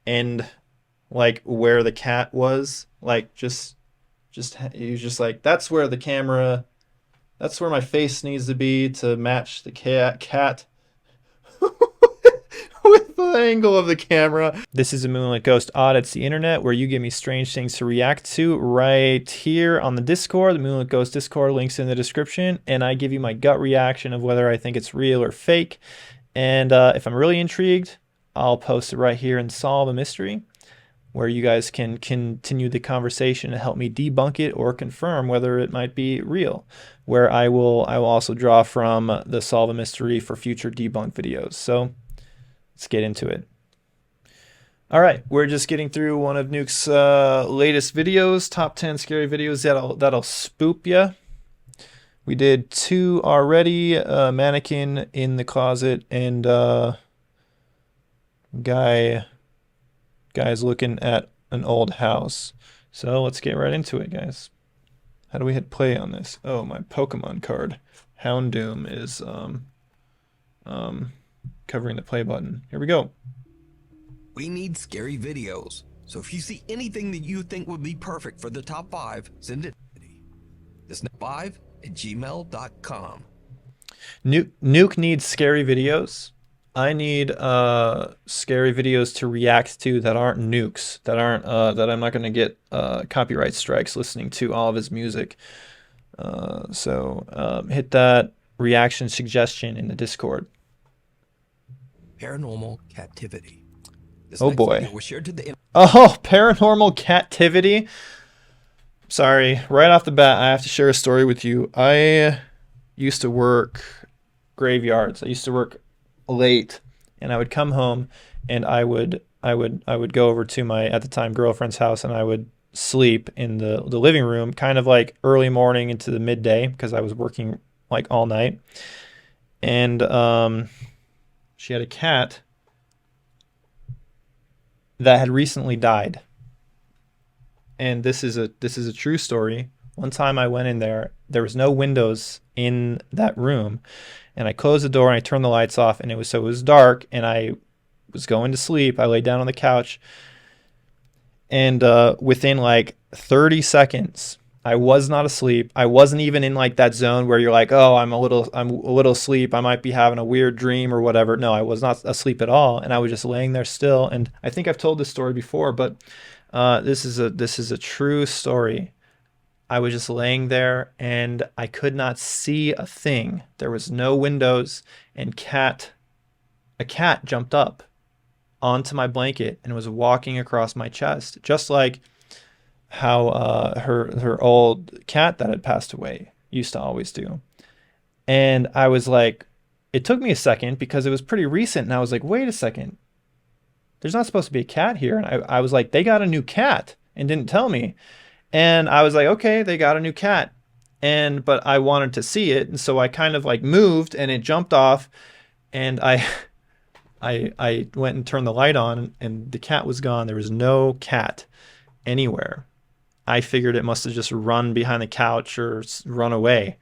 and like where the cat was, like just he was just like, that's where the camera, that's where my face needs to be to match the cat with the angle of the camera. This is a Moonlit Ghost Audits the Internet, where you give me strange things to react to right here on the Discord. The Moonlit Ghost Discord, links in the description, and I give you my gut reaction of whether I think it's real or fake. And if I'm really intrigued, I'll post it right here and solve a mystery, where you guys can continue the conversation and help me debunk it or confirm whether it might be real, where I will also draw from the solve a mystery for future debunk videos. So let's get into it. All right, we're just getting through one of Nuke's latest videos, top 10 scary videos that'll spook ya. We did 2 already, mannequin in the closet and guy's looking at an old house. So let's get right into it, guys. How do we hit play on this? Oh, my Pokemon card, Houndoom, is covering the play button. Here we go. We need scary videos, so if you see anything that you think would be perfect for the top 5, send it to this 5@gmail.com. Nuke needs scary videos. I need scary videos to react to that aren't Nukes, that aren't that I'm not going to get copyright strikes listening to all of his music. So hit that reaction suggestion in the Discord. Paranormal captivity. This Oh next boy. video was shared to the Oh, paranormal captivity. Sorry, right off the bat, I have to share a story with you. I used to work graveyards. I used to work late, and I would come home and I would go over to my, at the time, girlfriend's house, and I would sleep in the living room, kind of like early morning into the midday, because I was working like all night. And she had a cat that had recently died. And this is a true story. One time I went in there was no windows in that room, and I closed the door and I turned the lights off, and it was dark, and I was going to sleep. I laid down on the couch, and within like 30 seconds, I was not asleep. I wasn't even in like that zone where you're like, oh, I'm a little asleep, I might be having a weird dream or whatever. No, I was not asleep at all, and I was just laying there still. And I think I've told this story before, but this is a true story. I was just laying there and I could not see a thing. There was no windows, and a cat jumped up onto my blanket and was walking across my chest, just like how her old cat that had passed away used to always do. And I was like, it took me a second because it was pretty recent, and I was like, wait a second, there's not supposed to be a cat here. And I was like, they got a new cat and didn't tell me. And I was like, okay, they got a new cat. But I wanted to see it. And so I kind of like moved, and it jumped off, and I went and turned the light on, and the cat was gone. There was no cat anywhere. I figured it must have just run behind the couch or run away.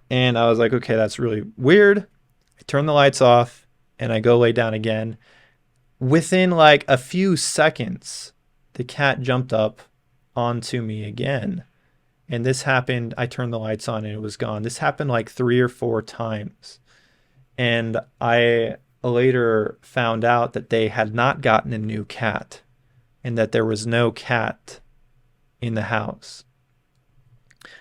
And I was like, okay, that's really weird. I turn the lights off and I go lay down again. Within like a few seconds, the cat jumped up onto me again. And this happened, I turned the lights on and it was gone. This happened like 3 or 4 times. And I later found out that they had not gotten a new cat, and that there was no cat in the house.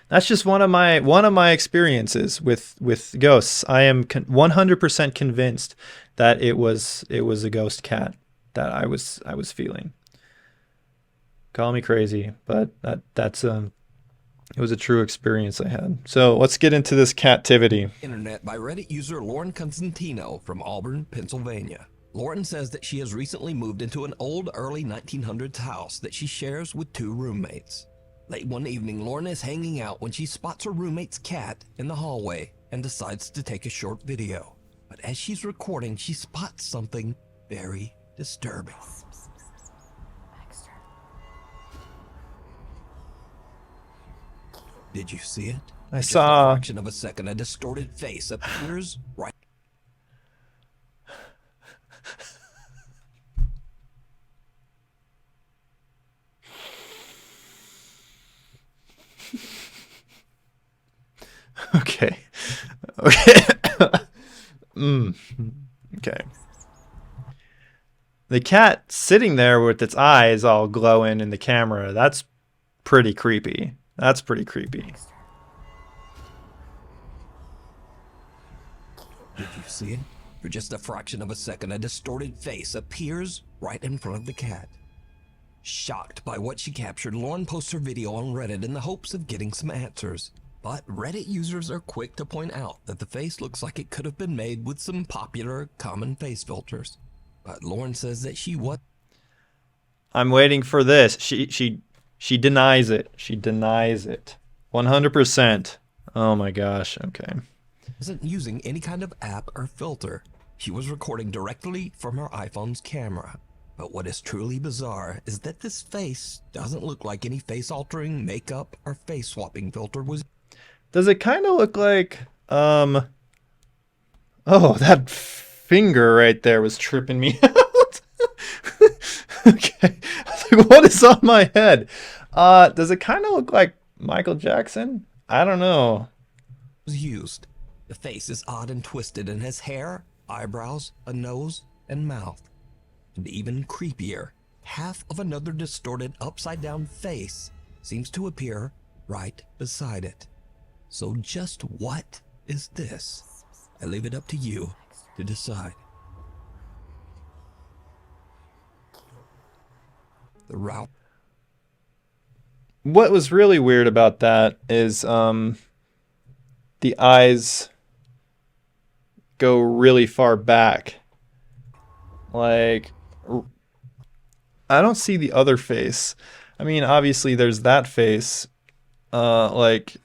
That's just one of my experiences with ghosts. I am 100% convinced that it was a ghost cat that I was feeling. Call me crazy, but that's it was a true experience I had. So let's get into this captivity. internet by Reddit user Lauren Constantino from Auburn, Pennsylvania. Lauren says that she has recently moved into an old early 1900s house that she shares with 2 roommates. Late one evening, Lauren is hanging out when she spots her roommate's cat in the hallway and decides to take a short video. But as she's recording, she spots something very disturbing. Did you see it? I Just saw. a fraction of a second, a distorted face appears right. Okay. Okay. mm. Okay. The cat sitting there with its eyes all glowing in the camera, that's pretty creepy. That's pretty creepy. Did you see it? For just a fraction of a second, a distorted face appears right in front of the cat. Shocked by what she captured, Lauren posts her video on Reddit in the hopes of getting some answers. But Reddit users are quick to point out that the face looks like it could have been made with some popular common face filters. But Lauren says that she was I'm waiting for this. She denies it. She denies it. 100%. Oh my gosh. Okay. wasn't using any kind of app or filter. She was recording directly from her iPhone's camera. But what is truly bizarre is that this face doesn't look like any face-altering makeup or face-swapping filter was. Does it kind of look like oh, that finger right there was tripping me out. Okay. I was like, what is on my head? Does it kind of look like Michael Jackson? I don't know. Used. The face is odd and twisted and has hair, eyebrows, a nose, and mouth. And even creepier, half of another distorted upside-down face seems to appear right beside it. So just what is this? I leave it up to you to decide. The route. What was really weird about that is the eyes go really far back. Like, I don't see the other face. I mean, obviously there's that face, like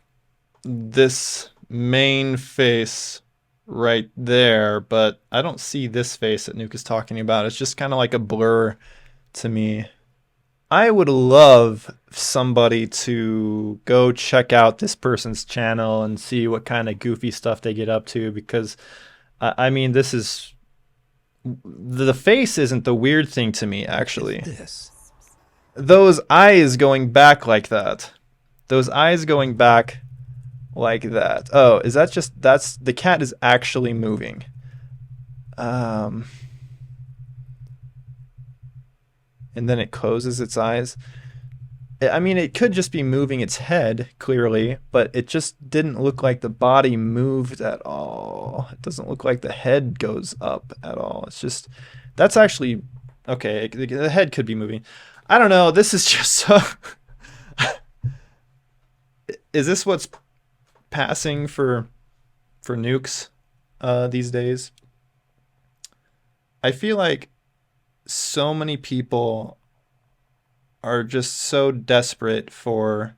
this main face right there, but I don't see this face that Nuke is talking about. It's just kind of like a blur to me. I would love somebody to go check out this person's channel and see what kind of goofy stuff they get up to, because I mean, this is, the face isn't the weird thing to me, actually. Those eyes going back like that. Those eyes going back like that. Oh, is that just, that's, the cat is actually moving. And then it closes its eyes. I mean, it could just be moving its head, clearly, but it just didn't look like the body moved at all. It doesn't look like the head goes up at all. It's just, that's actually, okay, the head could be moving. I don't know, this is just so... Is this what's passing for nukes these days? I feel like so many people are just so desperate for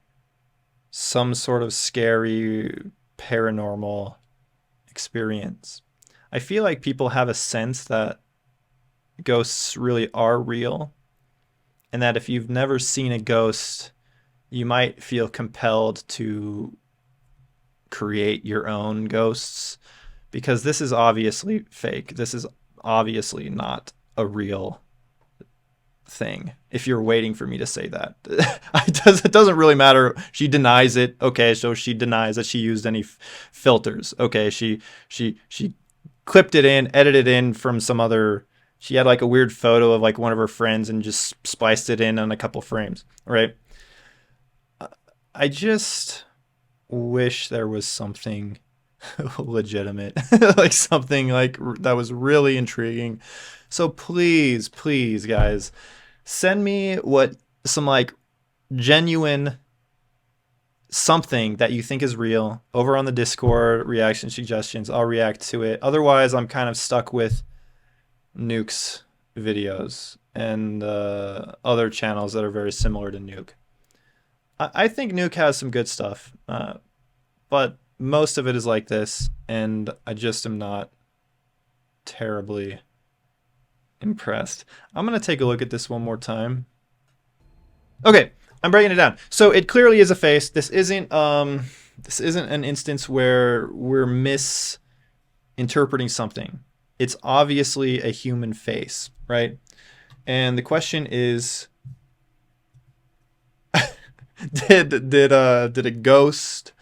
some sort of scary paranormal experience. I feel like people have a sense that ghosts really are real, and that if you've never seen a ghost, you might feel compelled to create your own ghosts, because this is obviously fake. This is obviously not a real thing, if you're waiting for me to say that. It doesn't really matter. She denies it. Okay, so she denies that she used any filters. Okay, she clipped it in, edited in from some other, she had like a weird photo of like one of her friends and just spliced it in on a couple frames, right? I just wish there was something legitimate, like something like that was really intriguing. So please, please, guys, send me what some like genuine something that you think is real over on the Discord, reaction suggestions. I'll react to it. Otherwise, I'm kind of stuck with Nuke's videos and other channels that are very similar to Nuke. I think Nuke has some good stuff, but most of it is like this, and I just am not terribly impressed. I'm gonna take a look at this one more time. Okay, I'm breaking it down. So it clearly is a face. This isn't an instance where we're misinterpreting something. It's obviously a human face, right? And the question is, did a ghost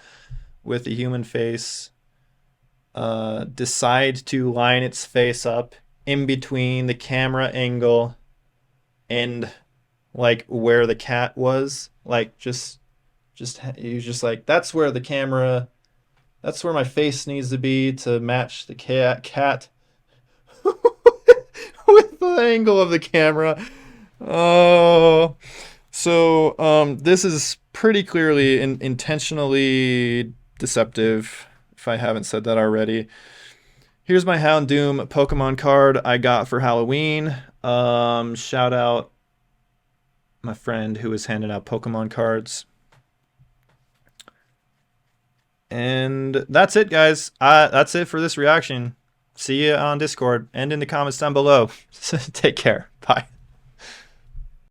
with a human face decide to line its face up in between the camera angle and like where the cat was, like just he was just like, that's where the camera, that's where my face needs to be to match the cat with the angle of the camera. Oh, so this is pretty clearly intentionally deceptive, if I haven't said that already. Here's my Houndoom Pokemon card I got for Halloween. Shout out my friend who was handing out Pokemon cards. And that's it, guys. That's it for this reaction. See you on Discord and in the comments down below. Take care. Bye.